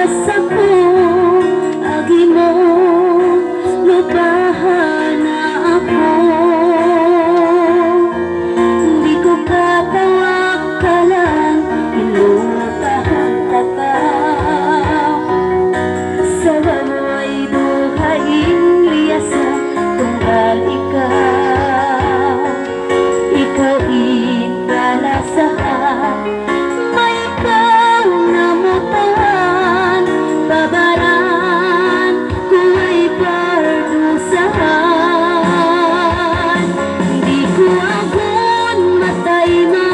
Lawas ako, agi mo, lupahan na ako. Hindi ko katawag ka lang, ilutahan ka. Sa walay duhaing liyasan, tunggal ikaw. Ikaw ikalasahan, may ikaw na mutan. Babaran, kuwa'y pardusahan. Hindi ko agon matay na,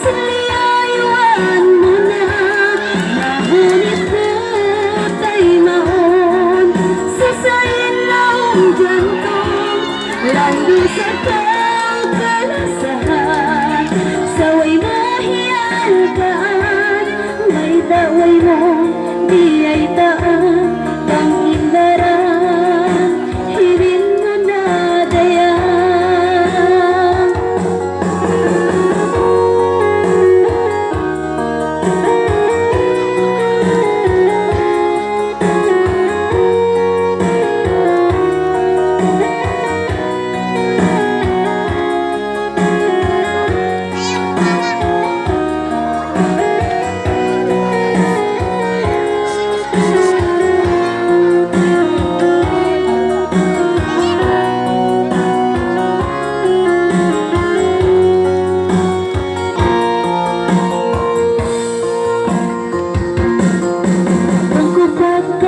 siliyayuan mo na. Ngunit ko tay maon, sasayin lang dyan ko. Lando sa kalasahan, saway mo hialkaan. May daway mo, di ay daan, pang indaran, hirin mo na dayan.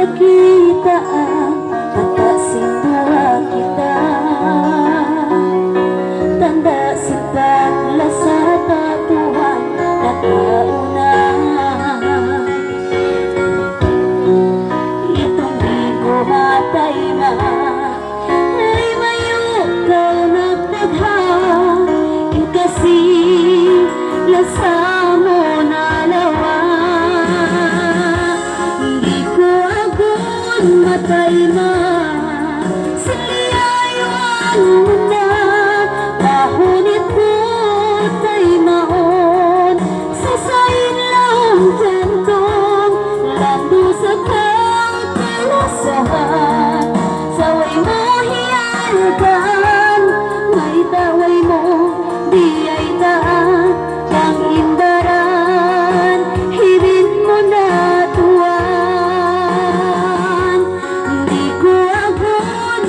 Kita mata sintua kita, tanda sipagla sa tatuhan na kauna. Itong di ko matay na, ay mayo kau nagtagha. Kasi lasa mo nalawa, matay na, siliyayuan mo na. Mahunit ko tay maon, sasayin lang jantong. Lando sa kalasahan, saway mo hialkan. May daway mo, di ay daan, kang indaran, hirin mo na tuwan.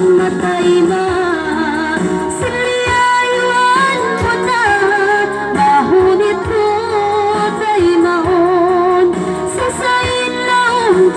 Matay na, siliyayuan mo na. Mahunit ko tay maon, sasayin lang